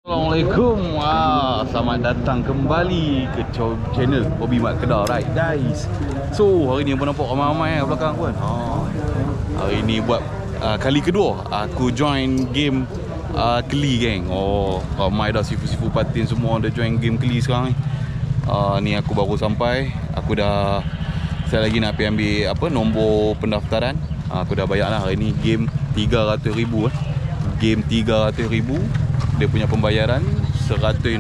Assalamualaikum. Selamat datang kembali ke channel Hobi Mat Kedah, right guys. So hari ni pun nampak ramai-ramai belakang aku kan. Hari ni buat kali kedua aku join game Keli geng. Ramai dah sifu-sifu patin semua dah join game Keli sekarang ni. Ni aku baru sampai. Aku dah saya lagi nak pergi ambil nombor pendaftaran. Aku dah bayar lah hari ni game 300,000 Game 300,000. Dia punya pembayaran 160.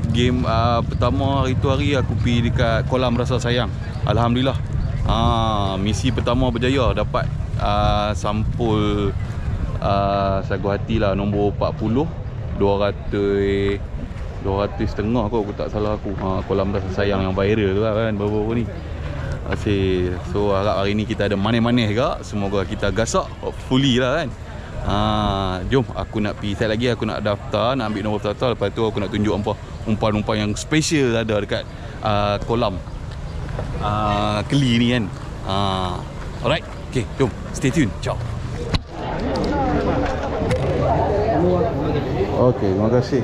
Game pertama hari tu aku pergi dekat kolam rasa sayang. Alhamdulillah. Misi pertama berjaya, dapat sampul sagu hati lah, nombor 40, 200 setengah aku tak salah aku. Kolam rasa sayang yang viral tu kan baru-baru ni. Asyik. So harap hari ni kita ada manis-manis juga. Semoga kita gasak hopefully lah kan. Jom aku nak pergi set lagi. Aku nak daftar, nak ambil nombor pendaftar. Lepas tu aku nak tunjuk umpan-umpan yang special ada dekat kolam Keli ni kan. Alright, okay, jom stay tune. Ciao. Okay, terima kasih.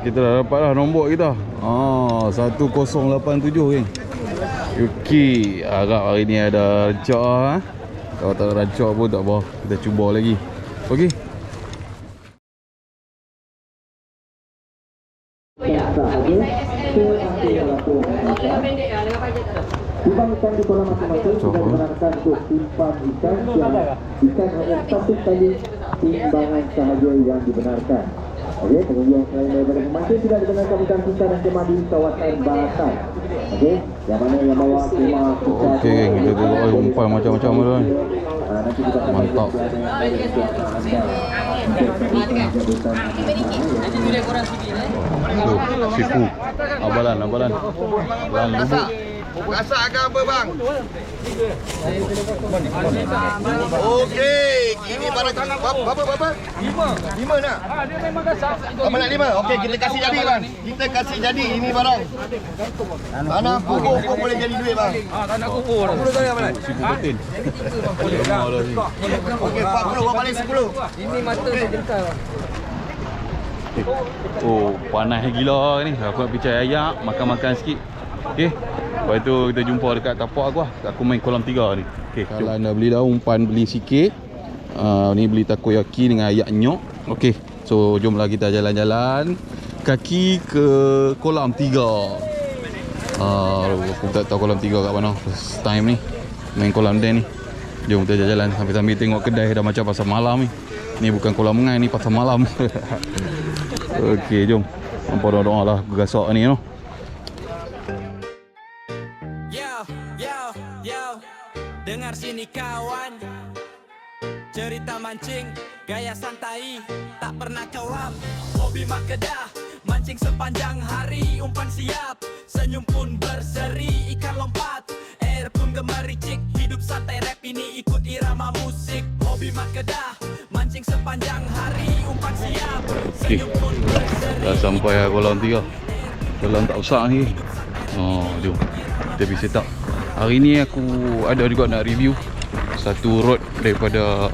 Kita dah dapat lah nombor kita. 1087 kan. Okay, harap hari ni ada rancak. Kalau tak ada rancak pun tak apa, kita cuba lagi. Okey. Timbangkan di kolam masing-masing sudah dibenarkan untuk timpan ikan hanya satu kali timbangan sahaja yang dibenarkan. Okey, kemudian selain daripada pemancing tidak dibenarkan ikan pisah dan kemah di kawasan barasan. Okey, yang mana yang bawa kemah pisah. Okey, kita tengok umpan macam-macam tu kan. Mantap. Sifu. Abalan. Rasa agak apa bang? Okey, ini barang berapa? 5 nak? Dia memang gasak. Apa nak 5? Okey, kita kasih jadi bang. Kita kasih jadi ini barang. Tanah kubur pun boleh jadi duit bang. Tanah kubur. 10 kali apa? Sifu betin. Okey, 40 buat balik 10. Ini mata sejengkal. Panas gila ni. Aku nak pergi cari ayak, makan-makan sikit. Okey. Lepas tu kita jumpa dekat tapak aku lah. Aku main kolam 3 ni. Okey, kalau anda beli dah umpan, beli sikit. Ni beli takoyaki dengan ayak nyok. Okey. So jomlah kita jalan-jalan kaki ke kolam 3. Aku tak tahu kolam 3 kat mana. First time ni main kolam dia ni. Jom kita jalan sambil-sambil tengok kedai dah macam pasar malam ni. Ni bukan kolam mengai, ni pasar malam. Okey, jom. Hampa doa-doa lah aku gasak ni tu. Dengar sini kawan, cerita mancing, gaya santai, tak pernah kelap. Hobi Mat Kedah, mancing sepanjang hari, umpan siap, senyum pun berseri, ikan lompat, air pun gemericik, hidup santai rap ini ikut irama musik. Hobi Mat Kedah, mancing sepanjang hari, umpan siap, senyum pun berseri. Dah sampai kolam 3. Kolam tak besar ni. Jom kita pergi set up. Hari ni aku ada juga nak review satu rod daripada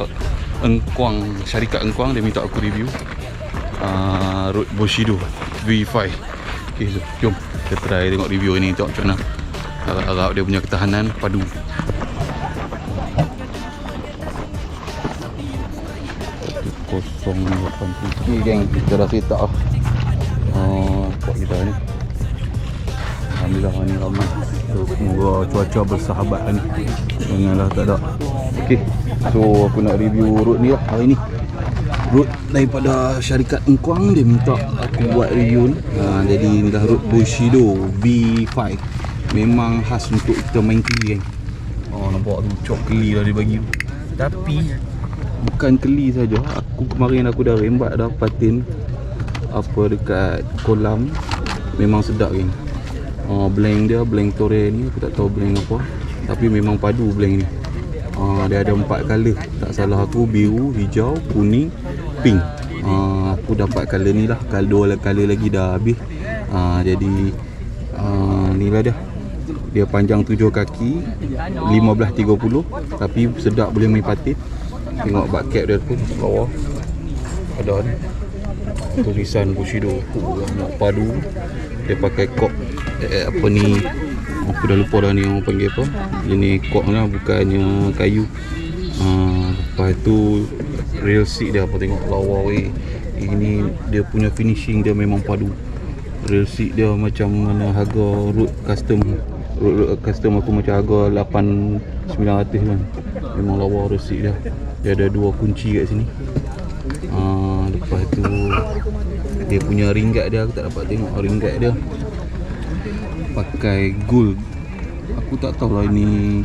Engkuang, syarikat Engkuang. Dia minta aku review rod Bushido V5. Okay, so jom kita try tengok review ni, tengok macam mana. Harap-harap dia punya ketahanan padu. 1080 geng, kita dah set up spot kita ni. Alhamdulillah ni ramai. So, semoga cuaca bersahabat ni. Janganlah tak ada. Okey. So aku nak review rod ni lah hari ni. Rod daripada syarikat Engkuang, dia minta aku buat review ni. Jadi ni dah rod Bushido V5. Memang khas untuk kita main keli kan. Nampak tu cok keli dah dia bagi. Tapi bukan keli saja. Kemarin aku dah rembat dah patin apa dekat kolam. Memang sedap kan. Blank dia, blank tore ni, aku tak tahu blank apa, tapi memang padu blank ni. Dia ada 4 color, tak salah aku, biru, hijau, kuning, pink. Aku dapat color ni lah, color lagi dah habis. Jadi ni lah dia panjang 7 kaki, 15.30, tapi sedap boleh main patin. Tengok butt cap dia tu bawah. ada ni tulisan Bushido. Nak padu dia pakai kok apa ni, aku dah lupa dah ni orang panggil apa. Ini kok lah, bukannya kayu. Lepas tu rail seat dia, apa tengok lawa weh. Ini dia punya finishing dia memang padu. Rail seat dia macam mana harga road custom. Road custom aku macam harga 8,900 kan. Memang lawa rail seat dia. Dia ada 2 kunci kat sini. Lepas tu dia punya ringgat dia, aku tak dapat tengok ringgat dia. Pakai gold. Aku tak tahu lah ini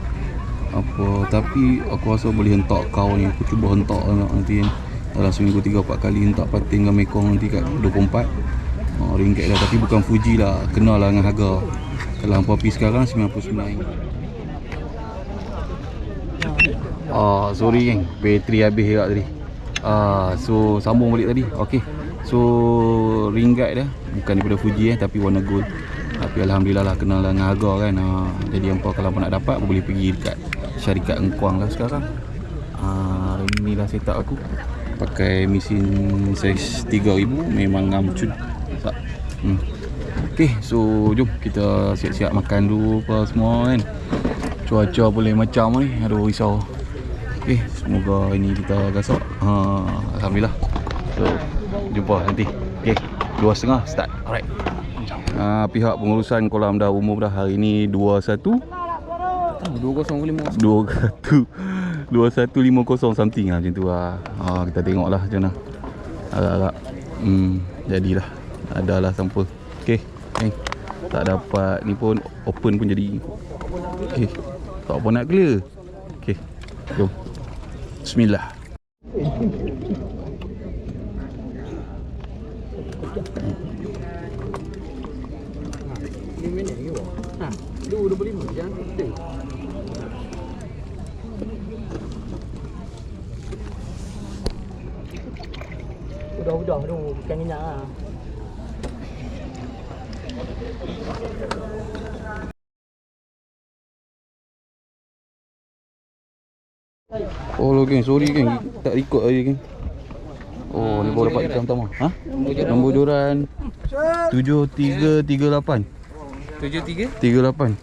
apa, tapi aku rasa boleh hentak kau ni. Aku cuba hentak nanti kan. Dalam seminggu 3-4 kali hentak pating dengan Mekong nanti kat 24 ringgit dah. Tapi bukan Fuji lah, kenal lah dengan harga. Kalau hampa pergi sekarang 99. Sorry geng, bateri habis juga tadi. So sambung balik tadi. Okay, so ringgat dia bukan daripada Fuji tapi warna gold. Tapi alhamdulillah lah kenal dengan harga kan. Jadi hampa kalau nak dapat boleh pergi dekat syarikat Engkuang lah sekarang. Ini lah setup aku. Pakai mesin saiz 3000, memang ngamcun. Okay, so jom kita siap-siap makan dulu apa semua kan. Cuaca boleh macam ni, aduh risau. Okay, semoga ini kita gasak. Alhamdulillah. So jumpa nanti. Okay, 2.30 start. Alright. Pihak pengurusan kolam dah umum dah hari ni 2150 something lah macam tu lah. Kita tengok lah macam mana. Agak-agak jadilah. Adalah sampul. Okay, tak dapat ni pun open pun jadi. Okay, tak apa nak clear. Okay, jom. Bismillah. Udah tu, bukan minyak lah. Oh geng, sorry geng, tak record lagi geng. Ni baru dapat ikan pertama. Nombor joran 7338. 73? 38.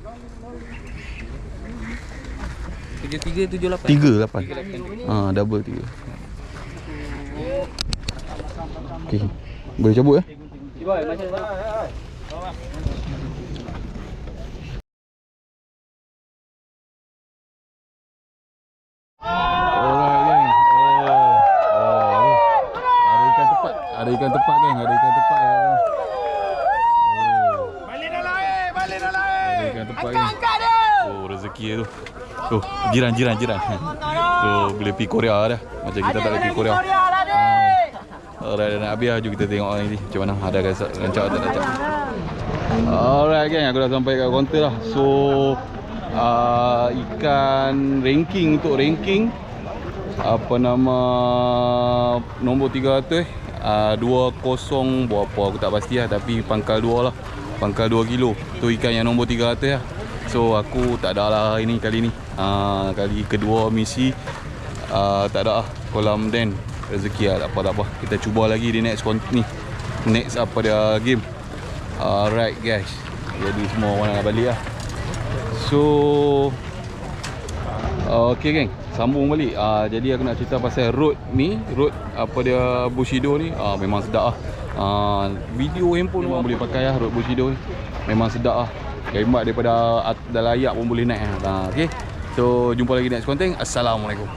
7378. Double 3. Okay, boleh cabut Cuba macam tu. Ada ikan tepat geng, ada ikan tepat. Balik dah lain. Ada ikan tepat geng. Rezeki tu. Jiran. So boleh pergi Korea dah. Macam kita tak boleh pergi Korea. Alright, nak habis lah. Jom kita tengok ni macam mana. Ada rancak atau tak rancak. Alright geng, aku dah sampai kat kaunter lah. So ikan untuk ranking apa nama nombor 300 20 berapa aku tak pasti lah, tapi pangkal 2 lah. Pangkal 2 kilo. Tu ikan yang nombor 300 lah. So aku tak ada lah hari ni, kali ni. Kali kedua misi tak ada lah. Kolam den rezeki lah, tak apa. Kita cuba lagi di next apa dia game. Alright guys. Jadi semua orang nak balik lah. So okay geng, sambung balik. Jadi aku nak cerita pasal road apa dia Bushido ni. Memang sedap lah. Video handphone memang boleh pakai lah road Bushido ni. Memang sedap lah. Hemat daripada dalam ayak pun boleh naik lah. Okay, so jumpa lagi next konten. Assalamualaikum.